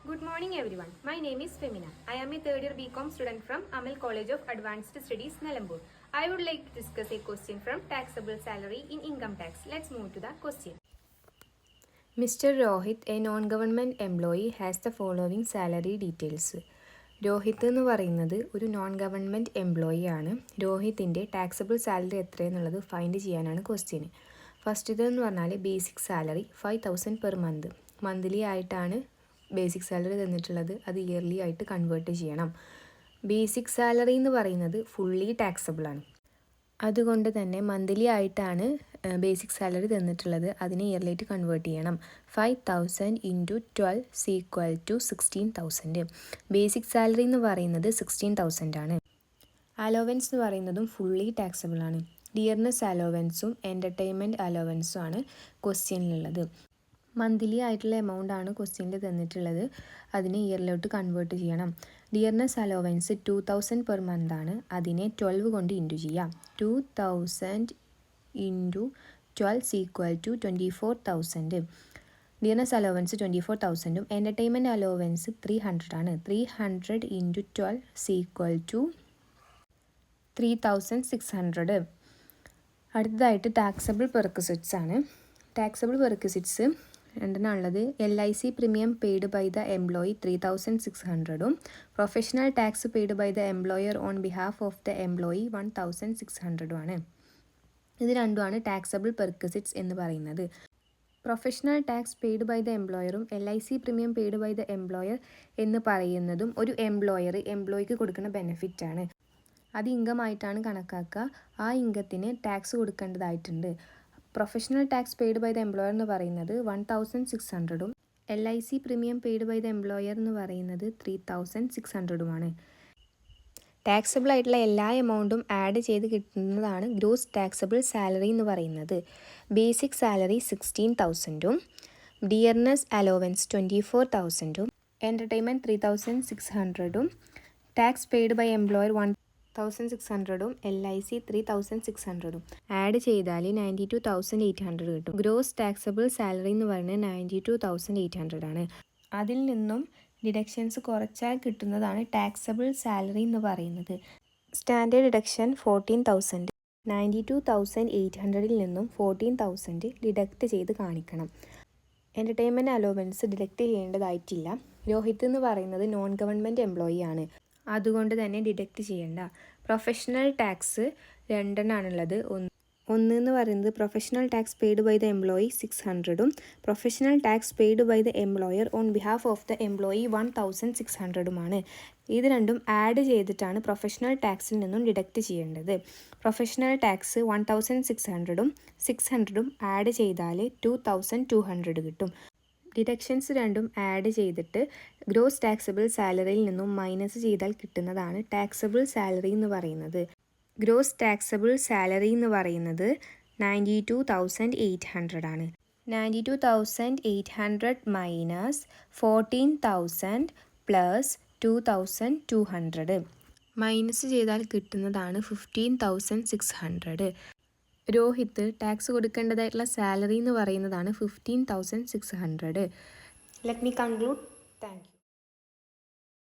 Good morning everyone. My name is Femina. I am a third year BCom student from Amal College of Advanced Studies, Nalambur. I would like to discuss a question from taxable salary in income tax. Let's move to the question. Mr. Rohit, a non-government employee, has the following salary details. Rohit എന്ന് പറയുന്നത് ഒരു non government employee ആണ്. രോഹിത്തിൻ്റെ taxable salary എത്രയെന്നുള്ളത് find ചെയ്യാനാണ് question. ഫസ്റ്റതെന്ന് പറഞ്ഞാൽ basic salary 5,000 per month. Monthly ആയിട്ടാണ് basic salary തന്നിട്ടുള്ളത്. അത് yearly ആയിട്ട് കൺവേർട്ട് ചെയ്യണം. ബേസിക് സാലറി എന്ന് പറയുന്നത് ഫുള്ളി ടാക്സബിൾ ആണ്. അതുകൊണ്ട് തന്നെ മന്ത്ലി ആയിട്ടാണ് ബേസിക് സാലറി തന്നിട്ടുള്ളത്. അതിനെ ഇയർലി ആയിട്ട് കൺവേർട്ട് ചെയ്യണം. 5,000 into 12 equal to 16,000. Basic salary എന്ന് പറയുന്നത് 16,000 ആണ്. അലോവൻസ് എന്ന് പറയുന്നതും ഫുള്ളി ടാക്സബിൾ ആണ്. ഡിയർനെസ് അലോവൻസും എൻ്റർടൈൻമെൻറ്റ് അലോവൻസും ആണ് ക്വസ്റ്റ്യനിലുള്ളത്. മന്ത്ലി ആയിട്ടുള്ള എമൗണ്ട് ആണ് ക്വസ്റ്റ്യനിൽ തന്നിട്ടുള്ളത്. അതിനെ ഇയറിലോട്ട് കൺവേർട്ട് ചെയ്യണം. ഡിയർനെസ് അലോവൻസ് 2,000 പെർ മന്ത് ആണ്. അതിനെ 12 കൊണ്ട് ഇൻറ്റു ചെയ്യാം. 2,000 into 12 equal to 24,000. Dearness allowance 24,000ഉം എൻ്റർടൈൻമെൻറ്റ് അലോവൻസ് 300 ആണ്. 300 ഇൻറ്റു 12 ഈക്വൽ ടു 3,600. അടുത്തതായിട്ട് ടാക്സബിൾ പെർക്വിസിറ്റ്സ് ആണ്. ടാക്സബിൾ പെർക്വിസിറ്റ്സ് രണ്ടെണ്ണമുള്ളത്. LIC premium paid by the employee 3,600ഉം professional tax paid by the employer on behalf of the employee 1,600ഉം ആണ്. ഇത് രണ്ടുമാണ് ടാക്സബിൾ പെർക്വിസിറ്റ്സ് എന്ന് പറയുന്നത്. Professional tax paid by the എംപ്ലോയറും LIC premium paid by the employer എന്ന് പറയുന്നതും ഒരു എംപ്ലോയിക്ക് കൊടുക്കുന്ന ബെനിഫിറ്റാണ്. അത് ഇൻകം ആയിട്ടാണ് കണക്കാക്കുക. ആ ഇൻകത്തിന് ടാക്സ് കൊടുക്കേണ്ടതായിട്ടുണ്ട്. Professional tax paid by the employer എന്ന് പറയുന്നത് 1,600ഉം LIC premium paid by the employer എന്ന് പറയുന്നത് 3,600ഉമാണ്. ടാക്സബിൾ ആയിട്ടുള്ള എല്ലാ എമൗണ്ടും ആഡ് ചെയ്ത് കിട്ടുന്നതാണ് ഗ്രോസ് ടാക്സബിൾ സാലറി എന്ന് പറയുന്നത്. ബേസിക് സാലറി 16,000ഉം ഡിയർനെസ് അലോവൻസ് 24,000ഉം എൻ്റർടൈൻമെൻറ്റ് 3,600ഉം ടാക്സ് പെയ്ഡ് ബൈ എംപ്ലോയർ 1,600ഉം LIC 3,600ഉം ആഡ് ചെയ്താൽ 92,800 കിട്ടും. ഗ്രോസ് ടാക്സബിൾ സാലറി എന്ന് പറയുന്നത് 92,800 ആണ്. അതിൽ നിന്നും ഡിഡക്ഷൻസ് കുറച്ചാൽ കിട്ടുന്നതാണ് ടാക്സബിൾ സാലറി എന്ന് പറയുന്നത്. Standard deduction 14,000. 92,800ൽ നിന്നും 14,000 ഡിഡക്റ്റ് ചെയ്ത് കാണിക്കണം. എൻ്റർടൈൻമെൻറ്റ് അലോവൻസ് ഡിഡക്റ്റ് ചെയ്യേണ്ടതായിട്ടില്ല. രോഹിത് എന്ന് പറയുന്നത് നോൺ ഗവൺമെൻറ് എംപ്ലോയി ആണ്. അതുകൊണ്ട് തന്നെ ഡിഡക്റ്റ് ചെയ്യേണ്ട. പ്രൊഫഷണൽ ടാക്സ് രണ്ടെണ്ണമാണുള്ളത്. ഒന്ന് എന്ന് പറയുന്നത് professional tax paid by the employee 600ഉം professional tax paid by the employer on behalf of the employee 1,600ഉമാണ്. ഇത് രണ്ടും ആഡ് ചെയ്തിട്ടാണ് പ്രൊഫഷണൽ ടാക്സിൽ നിന്നും ഡിഡക്റ്റ് ചെയ്യേണ്ടത്. പ്രൊഫഷണൽ ടാക്സ് 1,600ഉം 600ഉം ആഡ് ചെയ്താൽ 2,200 കിട്ടും. ഡിഡക്ഷൻസ് രണ്ടും ആഡ് ചെയ്തിട്ട് ഗ്രോസ് ടാക്സബിൾ സാലറിയിൽ നിന്നും മൈനസ് ചെയ്താൽ കിട്ടുന്നതാണ് ടാക്സബിൾ സാലറി എന്ന് പറയുന്നത്. ഗ്രോസ് ടാക്സബിൾ സാലറി എന്ന് പറയുന്നത് 92,800 ആണ്. 92,800 മൈനസ് 14,000 പ്ലസ് 2,200 മൈനസ് ചെയ്താൽ കിട്ടുന്നതാണ് 15,600. രോഹിത് ടാക്സ് കൊടുക്കേണ്ടതായിട്ടുള്ള സാലറി എന്ന് പറയുന്നതാണ് 15,600. Let me conclude. Thank you.